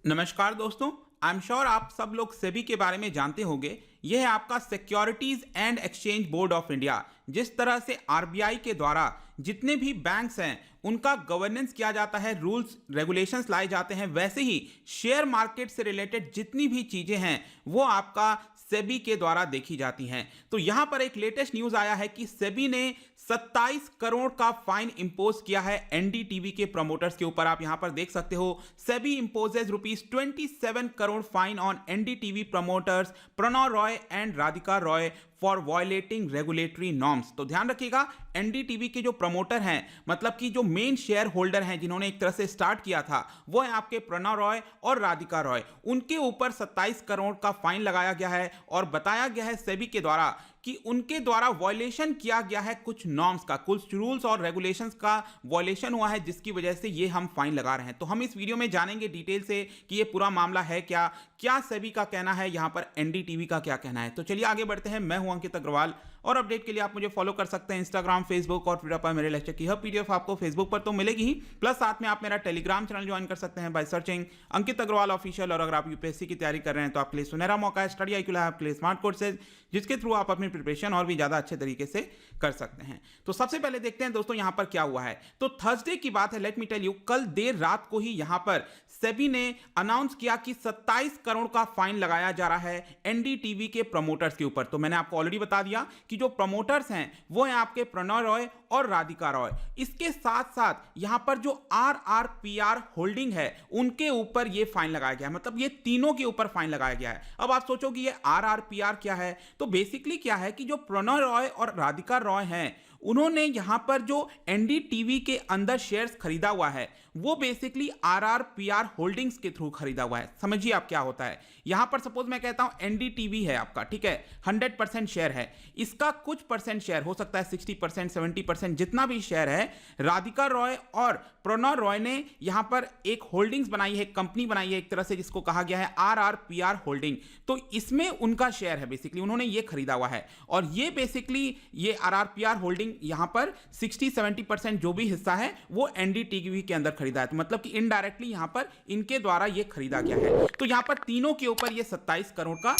नमस्कार दोस्तों। I am sure आप सब लोग सेबी के बारे में जानते होंगे। यह है आपका securities and exchange board of India. जिस तरह से आरबीआई के द्वारा जितने भी बैंक्स हैं उनका गवर्नेंस किया जाता है, रूल्स रेगुलेशंस लाए जाते हैं, वैसे ही शेयर मार्केट से रिलेटेड जितनी भी चीजें हैं वो आपका सेबी के द्वारा देखी जाती हैं। तो यहां पर एक लेटेस्ट न्यूज आया है कि सेबी ने 27 करोड़ का फाइन इंपोज किया है एनडीटीवी के प्रमोटर्स के ऊपर। आप यहां पर देख सकते हो, SEBI imposes ₹27 crore fine on NDTV promoters Pranav Roy and Radhika Roy for violating regulatory norms. तो ध्यान रखिएगा, एनडीटीवी के जो प्रमोटर हैं, मतलब कि जो मेन शेयर होल्डर हैं जिन्होंने एक तरह से स्टार्ट किया था, वो है आपके प्रणव रॉय और राधिका रॉय। उनके ऊपर 27 करोड़ का फाइन लगाया गया है और बताया गया है सेबी के द्वारा कि उनके द्वारा वायलेशन किया गया है कुछ नॉर्म्स का, कुछ रूल्स और रेगुलेशंस का वायलेशन हुआ है, जिसकी वजह से ये हम फाइन लगा रहे हैं। तो हम इस वीडियो में जानेंगे डिटेल से कि ये पूरा मामला है क्या सेबी का कहना है, यहां पर एनडीटीवी का क्या कहना है। तो चलिए आगे बढ़ते हैं। मैं हूं अंकित अग्रवाल और अपडेट के लिए आप मुझे फॉलो कर सकते हैं इंस्टाग्राम, फेसबुक और ट्विटर पर। मेरे लेक्चर की हर पीडीएफ आपको फेसबुक पर तो मिलेगी ही, प्लस साथ में आप मेरा टेलीग्राम चैनल ज्वाइन कर सकते हैं by searching Ankit Agrawal official. और अगर आप यूपीएससी की तैयारी कर रहे हैं तो आपके लिए सुनहरा मौका है स्टडी IQ लैब के लिए स्मार्ट कोर्सेज, जिसके थ्रू आप अपनी प्रिपरेशन और भी ज्यादा अच्छे तरीके से कर सकते हैं। तो सबसे पहले देखते हैं दोस्तों यहां पर क्या हुआ है। तो थर्सडे की बात है, लेट मी टेल यू, कल देर रात को ही यहां पर सेबी ने अनाउंस किया कि 27 करोड़ का फाइन लगाया जा रहा है एनडीटीवी के प्रमोटर्स के ऊपर। तो मैंने आपको ऑलरेडी बता दिया कि जो प्रमोटर्स हैं वो हैं आपके प्रणव रॉय और राधिका रॉय। इसके साथ साथ यहां पर जो आरआरपीआर होल्डिंग है उनके ऊपर ये फाइन लगाया गया है, मतलब ये तीनों के ऊपर फाइन लगाया गया है। अब आप सोचोगे ये आरआरपीआर क्या है, तो बेसिकली क्या है कि जो प्रणव रॉय और राधिका रॉय हैं उन्होंने यहां पर जो एनडीटीवी के अंदर शेयर्स खरीदा हुआ है वो बेसिकली आरआरपीआर होल्डिंग्स के थ्रू खरीदा हुआ है। समझिए आप क्या होता है। यहां पर सपोज मैं कहता हूं एनडीटीवी है आपका, ठीक है, 100% शेयर है, इसका कुछ परसेंट शेयर हो सकता है 60%, 70%, जितना भी शेयर है, राधिका रॉय और प्रणव रॉय ने यहां पर एक होल्डिंग्स बनाई है, कंपनी बनाई है एक तरह से, जिसको कहा गया है आरआरपीआर होल्डिंग। तो इसमें उनका शेयर है, बेसिकली उन्होंने ये खरीदा हुआ है। और ये बेसिकली ये आरआरपीआर होल्डिंग यहां पर 60-70% जो भी हिस्सा है वो एनडीटीवी के अंदर खरीदा है। तो मतलब कि इनडायरेक्टली यहां पर इनके द्वारा ये खरीदा गया है। तो यहां पर तीनों के ऊपर ये 27 करोड़ का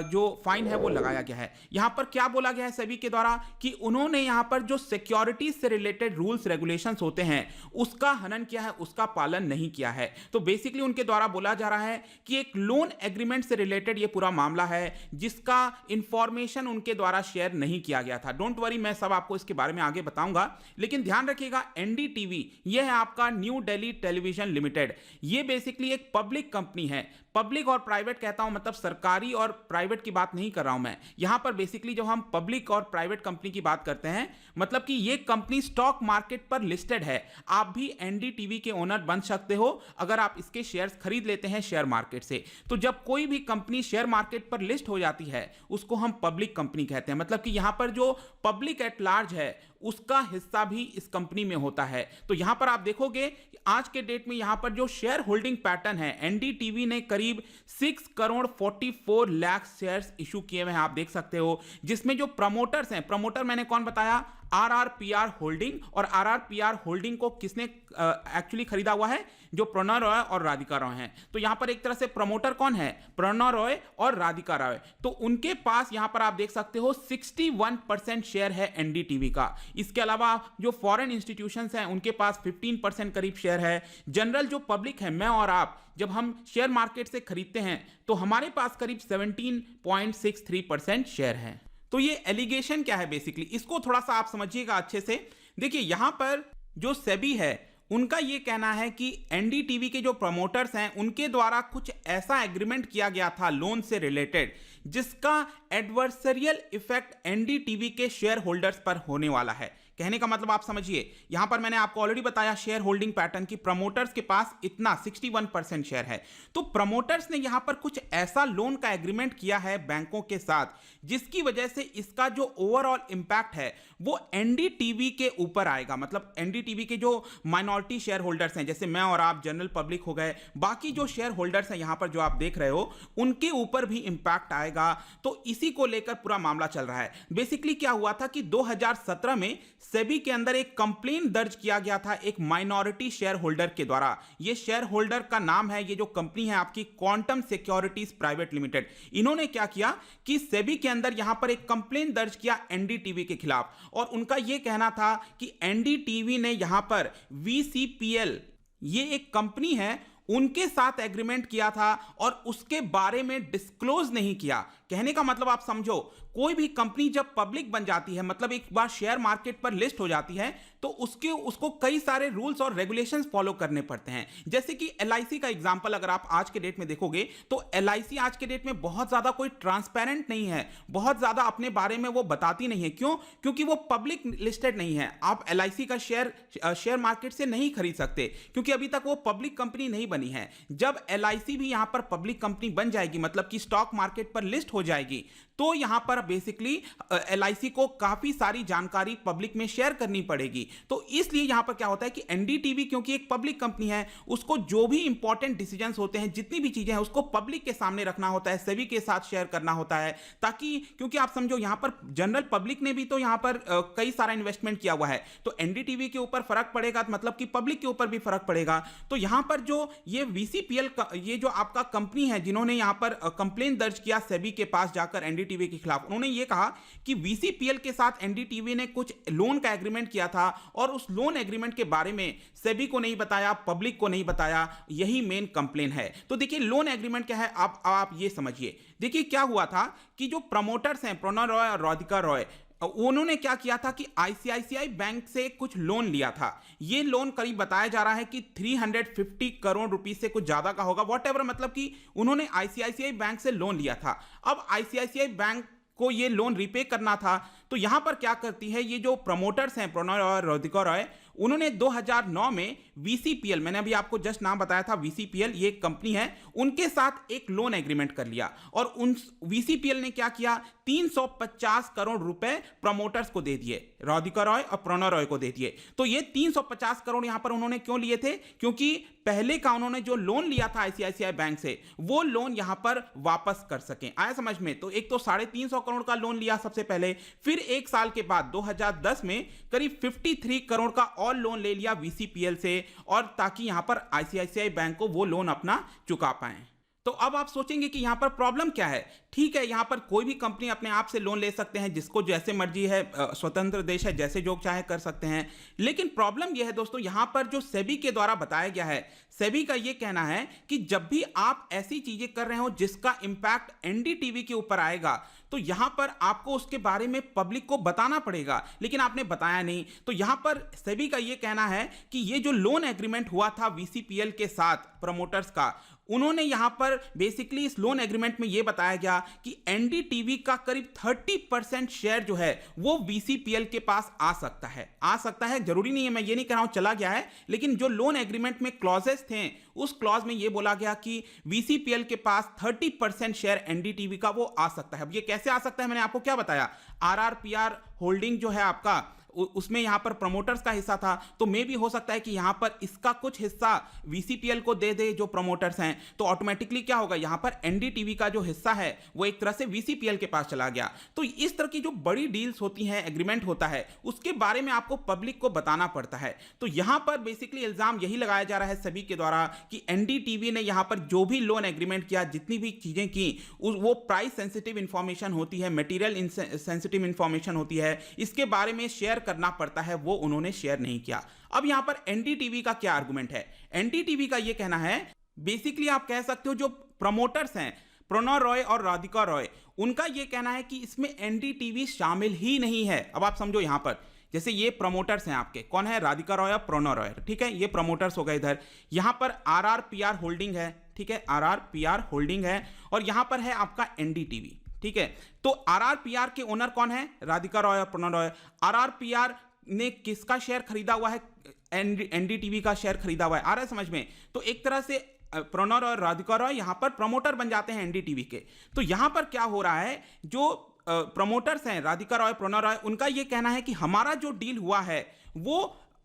जो फाइन है वो लगाया गया है। यहां पर क्या बोला गया है सेबी के द्वारा कि उन्होंने यहां पर जो सिक्योरिटीज से रिलेटेड रूल्स रेगुलेशंस होते हैं उसका हनन किया है, उसका पालन नहीं किया है। तो बेसिकली उनके द्वारा बोला जा रहा है कि एक लोन एग्रीमेंट से रिलेटेड ये पूरा मामला है जिसका इंफॉर्मेशन उनके द्वारा शेयर नहीं किया गया था। डोंट वरी, मैं सब आपको इसके बारे में आगे बताऊंगा, लेकिन ध्यान रखिएगा एनडीटीवी ये है आपका न्यू दिल्ली टेलीविजन लिमिटेड। ये बेसिकली एक पब्लिक कंपनी है। पब्लिक और प्राइवेट कहता हूं मतलब सरकारी और प्राइवेट की बात नहीं कर रहा हूं मैं यहां पर। बेसिकली जब हम पब्लिक और प्राइवेट कंपनी की बात करते हैं मतलब कि ये कंपनी स्टॉक मार्केट पर लिस्टेड है। आप भी एनडीटीवी के ओनर बन सकते हो अगर आप इसके शेयर्स खरीद लेते हैं शेयर मार्केट से। तो जब कोई भी कंपनी शेयर मार्केट पर लिस्ट हो जाती है उसको हम पब्लिक कंपनी कहते हैं। मतलब कि यहां पर जो पब्लिक एट लार्ज है उसका हिस्सा भी इस कंपनी में होता है। तो यहां पर आप देखोगे आज के डेट में यहां पर जो शेयर होल्डिंग पैटर्न है, एनडीटीवी ने करीब 6 करोड़ 44 लाख शेयर्स इशू किए हुए हैं, आप देख सकते हो। जिसमें जो प्रमोटर्स हैं, प्रमोटर मैंने कौन बताया, आरआरपीआर होल्डिंग। और आरआरपीआर होल्डिंग को किसने एक्चुअली खरीदा हुआ है, जो प्रणव रॉय और राधिका रॉय हैं। तो यहां पर एक तरह से प्रमोटर कौन है, प्रणव रॉय और राधिका रॉय। तो उनके पास यहां पर आप देख सकते हो 61% शेयर है एनडीटीवी का। इसके अलावा जो फॉरेन इंस्टीट्यूशंस हैं उनके पास 15% करीब शेयर है। जनरल जो पब्लिक है, मैं और आप, जब हम शेयर मार्केट से खरीदते हैं तो हमारे पास करीब 17.63% शेयर है। तो ये एलिगेशन क्या है बेसिकली, इसको थोड़ा सा आप समझिएगा अच्छे से। देखिए यहां पर जो सेबी है उनका ये कहना है कि एनडीटीवी के जो प्रमोटर्स हैं उनके द्वारा कुछ ऐसा एग्रीमेंट किया गया था लोन से रिलेटेड जिसका एडवर्सरियल इफेक्ट एनडीटीवी के शेयर होल्डर्स पर होने वाला है। कहने का मतलब आप समझिए, यहां पर मैंने आपको ऑलरेडी बताया शेयर होल्डिंग पैटर्न की प्रमोटर्स के पास इतना 61% शेयर है। तो प्रमोटर्स ने यहां पर कुछ ऐसा लोन का एग्रीमेंट किया है बैंकों के साथ जिसकी वजह से इसका जो ओवरऑल इंपैक्ट है वो एनडीटीवी के ऊपर आएगा। मतलब एनडीटीवी के जो माइनॉरिटी शेयर होल्डर्स हैं, जैसे मैं और आप, जनरल पब्लिक हो गए, बाकी जो शेयर होल्डर्स हैं यहां पर जो आप देख रहे हो, उनके ऊपर भी इंपैक्ट आएगा। तो इसी को लेकर पूरा मामला चल रहा है। बेसिकली क्या हुआ था कि 2017 में सेबी के अंदर एक कंप्लेंट दर्ज किया गया था एक माइनॉरिटी शेयर होल्डर के द्वारा। ये शेयर होल्डर का नाम है, ये जो कंपनी है आपकी क्वांटम सिक्योरिटीज प्राइवेट लिमिटेड। इन्होंने क्या किया कि सेबी के अंदर यहां पर एक कंप्लेंट दर्ज किया एनडीटीवी के खिलाफ, और उनका यह कहना था कि एनडीटीवी ने यहां पर वीसीपीएल, ये एक कंपनी है, उनके साथ एग्रीमेंट किया था और उसके बारे में डिस्क्लोज नहीं किया। कहने का मतलब आप समझो, कोई भी कंपनी जब पब्लिक बन जाती है, मतलब एक बार शेयर मार्केट पर लिस्ट हो जाती है, तो उसको कई सारे रूल्स और रेगुलेशंस फॉलो करने पड़ते हैं। जैसे कि एलआईसी का एग्जांपल अगर आप आज के डेट में देखोगे तो एलआईसी आज के डेट में बहुत ज्यादा कोई ट्रांसपेरेंट नहीं है, बहुत ज्यादा अपने बारे में वो बताती नहीं है। क्यों? क्योंकि वो पब्लिक लिस्टेड नहीं है। आप एलआईसी का शेयर मार्केट से नहीं खरीद सकते, क्योंकि अभी तक वो पब्लिक कंपनी नहीं बनी है। जब एलआईसी भी यहां पर पब्लिक कंपनी बन जाएगी, मतलब कि स्टॉक मार्केट पर लिस्ट हो जाएगी, तो यहां पर बेसिकली एलआईसी को काफी सारी जानकारी पब्लिक में शेयर करनी पड़ेगी। तो इसलिए यहां पर क्या होता है कि एनडीटीवी क्योंकि एक पब्लिक कंपनी है, उसको जो भी इंपॉर्टेंट डिसीजंस होते हैं, जितनी भी चीजें हैं, उसको पब्लिक के सामने रखना होता है, सेबी के साथ शेयर करना होता है, ताकि क्योंकि आप समझो यहां पर जनरल पब्लिक ने भी तो यहां पर कई सारा इन्वेस्टमेंट किया हुआ है, तो एनडीटीवी के ऊपर फर्क पड़ेगा, मतलब कि पब्लिक के ऊपर भी फर्क पड़ेगा। तो यहां पर जो ये वीसीपीएल ये जो आपका कंपनी है, जिन्होंने यहां पर कंप्लेंट दर्ज किया सेबी के पास जाकर एनडीटीवी के खिलाफ, उन्होंने ये कहा कि वीसीपीएल के साथ एनडीटीवी ने कुछ लोन का एग्रीमेंट किया था और उस लोन एग्रीमेंट के बारे में सेबी को नहीं बताया, पब्लिक को नहीं बताया। यही मेन कंप्लेन है। तो देखिए लोन एग्रीमेंट क्या है, आप ये समझिए। देखिए क्या हुआ था कि जो प्रमोटर्स हैं प्रणव रॉय और राधिका रॉय, उन्होंने क्या किया था कि आईसीआईसीआई बैंक से कुछ लोन लिया था। ये लोन करीब बताया जा रहा है कि 350 करोड़ रुपीस से कुछ ज्यादा का होगा, व्हाटएवर, मतलब कि उन्होंने आईसीआईसीआई बैंक से लोन लिया था। अब आईसीआईसीआई बैंक को ये लोन रिपे करना था, तो यहां पर क्या करती है ये जो प्रमोटर्स हैं प्रणव और राधिका रॉय, उन्होंने 2009 में वीसीपीएल, मैंने अभी आपको जस्ट नाम बताया था, वीसीपीएल ये कंपनी है, उनके साथ एक लोन एग्रीमेंट कर लिया और उन वीसीपीएल ने क्या किया, 350 करोड़ रुपए प्रमोटर्स को दे दिए, राधिका रॉय और प्रणव रॉय को दे दिए। तो ये 350 करोड़ यहां पर उन्होंने क्यों लिए थे? क्योंकि पहले का उन्होंने जो लोन लिया था आईसीआईसीआई बैंक से, वो लोन यहां पर वापस कर सकें। आया समझ में? तो एक तो 350 करोड़ का लोन लिया सबसे पहले, फिर एक साल के बाद 2010 में करीब 53 करोड़ का और लोन ले लिया वीसीपीएल से, और ताकि यहां पर आईसीआईसीआई बैंक को वो लोन अपना चुका पाएं। तो अब आप सोचेंगे कि यहां पर प्रॉब्लम क्या है। ठीक है, यहां पर कोई भी कंपनी अपने आप से लोन ले सकते हैं, जिसको जैसे मर्जी है, स्वतंत्र देश है, जैसे जो चाहे कर सकते हैं। लेकिन प्रॉब्लम यह है दोस्तों, यहां पर जो सेबी के द्वारा बताया गया है, सेबी का यह कहना है कि जब भी आप ऐसी चीजें कर रहे हो जिसका इंपैक्ट एनडीटीवी के ऊपर आएगा, तो यहां पर आपको उसके बारे में पब्लिक को बताना पड़ेगा, लेकिन आपने बताया नहीं। तो यहां पर सेबी का यह कहना है कि ये जो लोन एग्रीमेंट हुआ था वीसीपीएल के साथ प्रमोटर्स का, उन्होंने यहां पर बेसिकली इस लोन एग्रीमेंट में यह बताया गया कि एनडीटीवी का करीब 30% शेयर जो है वो वीसीपीएल के पास आ सकता है, जरूरी नहीं है, मैं ये नहीं कह रहा हूं चला गया है, लेकिन जो लोन एग्रीमेंट में क्लॉजेस थे, उस क्लॉज में यह बोला गया कि वीसीपीएल के पास 30% शेयर एनडीटीवी का वो आ सकता है। अब ये कैसे आ सकता है, मैंने आपको क्या बताया, आरआरपीआर होल्डिंग जो है आपका, उसमें यहां पर प्रमोटर्स का हिस्सा था, तो मे भी हो सकता है कि यहां पर इसका कुछ हिस्सा वीसीपीएल को दे दे जो प्रमोटर्स हैं, तो ऑटोमेटिकली क्या होगा, यहां पर एनडीटीवी का जो हिस्सा है वो एक तरह से वीसीपीएल के पास चला गया। तो इस तरह की जो बड़ी डील्स होती हैं, एग्रीमेंट होता है, उसके बारे में आपको पब्लिक को बताना पड़ता है। तो यहां पर बेसिकली इल्जाम यही लगाया जा रहा है सभी के द्वारा कि एनडीटीवी ने यहां पर जो भी लोन एग्रीमेंट किया, जितनी भी चीजें की, वो प्राइस सेंसिटिव इंफॉर्मेशन होती है, मटेरियल सेंसिटिव इंफॉर्मेशन होती है, इसके बारे में शेयर करना पड़ता है, वो उन्होंने शेयर नहीं किया। अब यहां पर एनडीटीवी का क्या आर्गुमेंट है? एनडीटीवी का यह कहना है, बेसिकली आप कह सकते हो जो प्रमोटर्स हैं प्रणव रॉय और राधिका रॉय, उनका यह कहना है कि इसमें एनडीटीवी शामिल ही नहीं है। अब आप समझो यहां पर जैसे ये प्रमोटर्स हैं आपके, कौन है, राधिका रॉय और प्रणव रॉय, ठीक है, ये प्रमोटर्स हो गए। इधर यहां पर आरआरपीआर होल्डिंग है, ठीक है, आरआरपीआर होल्डिंग है, और यहां पर है आपका एनडीटीवी, ठीक है। तो आरआरपीआर के ओनर कौन है, राधिका रॉय और प्रणव रॉय। आरआरपीआर ने किसका शेयर खरीदा हुआ है, एनडीटीवी का शेयर खरीदा हुआ है। आ रहा है समझ में? तो एक तरह से प्रणव और राधिका रॉय यहां पर प्रमोटर बन जाते हैं एनडीटीवी के। तो यहां पर क्या हो रहा है, जो प्रमोटर्स हैं राधिका रॉय, प्रणव रॉय, उनका यह कहना है कि हमारा जो डील हुआ है वो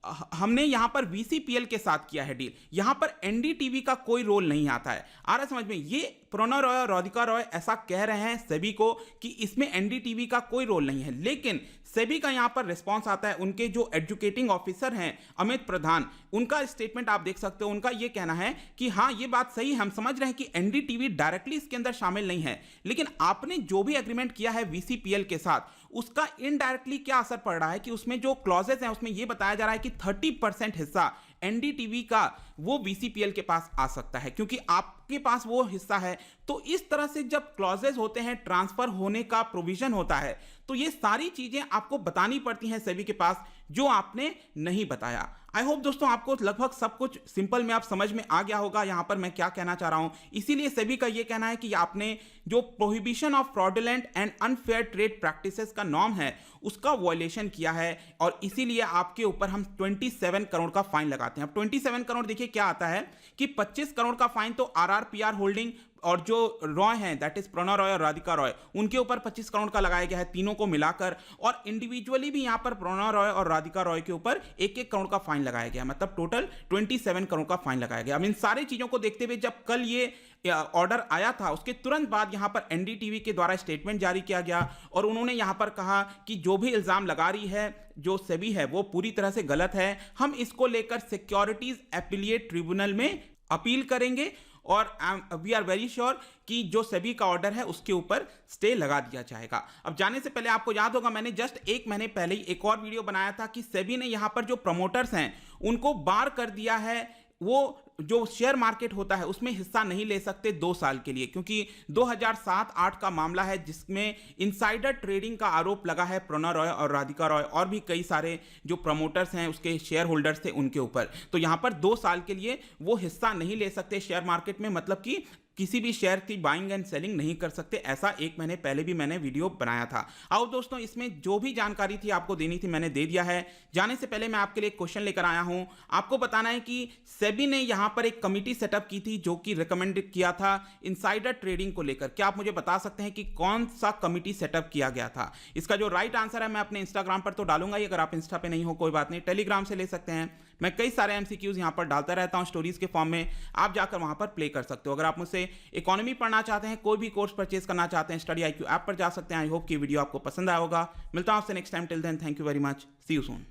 हमने यहां पर VCPL के साथ किया है डील, यहां पर NDTV का कोई रोल नहीं आता है। आ रहा समझ में? ये प्रणव रॉय और राधिका रॉय ऐसा कह रहे हैं सेबी को कि इसमें NDTV का कोई रोल नहीं है, लेकिन सेबी का यहां पर रिस्पांस आता है। उनके जो एजुकेटिंग ऑफिसर हैं अमित प्रधान, उनका स्टेटमेंट आप देख सकते हो। उनका यह कहना है कि हाँ, ये बात सही, हम समझ रहे हैं कि NDTV डायरेक्टली इसके अंदर शामिल नहीं है, लेकिन आपने जो भी एग्रीमेंट किया है VCPL के साथ, उसका इनडायरेक्टली क्या असर पड़ रहा है कि उसमें जो क्लॉजेस हैं उसमें यह बताया जा रहा है कि 30% हिस्सा NDTV का वो VCPL के पास आ सकता है, क्योंकि आपके पास वो हिस्सा है। तो इस तरह से जब क्लॉजेस होते हैं, ट्रांसफर होने का प्रोविजन होता है, तो ये सारी चीजें आपको बतानी पड़ती हैं सेबी के पास, जो आपने नहीं बताया। आई होप दोस्तों आपको लगभग सब कुछ सिंपल में आप समझ में आ गया होगा यहां पर मैं क्या कहना चाह रहा हूं। इसीलिए सेबी का यह कहना है कि आपने जो prohibition of fraudulent and unfair trade practices का नॉर्म है उसका वायलेशन किया है, और इसीलिए आपके ऊपर हम 27 करोड़ का फाइन लगाते हैं। अब 27 करोड़ देखिए क्या आता है कि 25 करोड़ का फाइन तो RRPR होल्डिंग और जो रॉय हैं, दैट इज प्रणव रॉय और राधिका रॉय, उनके ऊपर 25 करोड़ का लगाया गया है, तीनों को मिलाकर। और इंडिविजुअली भी यहां पर प्रणव रॉय और राधिका रॉय के ऊपर 1-1 करोड़ का फाइन लगाया गया, मतलब टोटल 27 करोड़ का फाइन लगाया गया। अब इन सारी चीजों को देखते हुए जब कल ये ऑर्डर आया था, उसके तुरंत बाद यहां पर NDTV के द्वारा स्टेटमेंट जारी किया गया, और उन्होंने यहां पर कहा कि जो भी इल्जाम लगा रही है जो सेबी है वो पूरी तरह से गलत है। हम इसको लेकर सिक्योरिटीज एपिलिएट ट्रिब्यूनल में अपील करेंगे, और वी आर वेरी श्योर कि जो सेबी का ऑर्डर है उसके ऊपर स्टे लगा दिया जाएगा। अब जाने से पहले आपको याद होगा मैंने जस्ट 1 महीने पहले ही एक और वीडियो बनाया था कि सेबी ने यहां पर जो प्रमोटर्स हैं उनको बार कर दिया है, वो जो शेयर मार्केट होता है उसमें हिस्सा नहीं ले सकते 2 साल के लिए, क्योंकि 2007-8 का मामला है जिसमें इनसाइडर ट्रेडिंग का आरोप लगा है प्रणव रॉय और राधिका रॉय और भी कई सारे जो प्रमोटर्स हैं उसके शेयर होल्डर्स थे उनके ऊपर। तो यहां पर 2 साल के लिए वो हिस्सा नहीं ले सकते शेयर मार्केट में, मतलब कि किसी भी शेयर की बाइंग एंड सेलिंग नहीं कर सकते। ऐसा 1 महीने पहले भी मैंने वीडियो बनाया था। आओ दोस्तों, इसमें जो भी जानकारी थी आपको देनी थी मैंने दे दिया है। जाने से पहले मैं आपके लिए एक क्वेश्चन लेकर आया हूं। आपको बताना है कि सेबी ने यहां पर एक कमिटी सेटअप की थी जो कि रिकमेंड किया था इनसाइडर ट्रेडिंग को लेकर। क्या आप मुझे बता सकते हैं कि कौन सा कमिटी सेटअप किया गया था? इसका जो राइट आंसर है मैं अपने इंस्टाग्राम पर तो डालूंगा ही, अगर आप इंस्टा पे नहीं हो कोई बात नहीं, टेलीग्राम से ले सकते हैं। मैं कई सारे MCQs यहां पर डालता रहता हूं स्टोरीज के फॉर्म में, आप जाकर वहां पर प्ले कर सकते हो। अगर आप मुझसे इकोनॉमी पढ़ना चाहते हैं, कोई भी कोर्स परचेज करना चाहते हैं, स्टडी IQ ऐप पर जा सकते हैं। आई होप कि वीडियो आपको पसंद आया होगा। मिलता हूं आपसे next time. Till then, thank you very much, see you soon.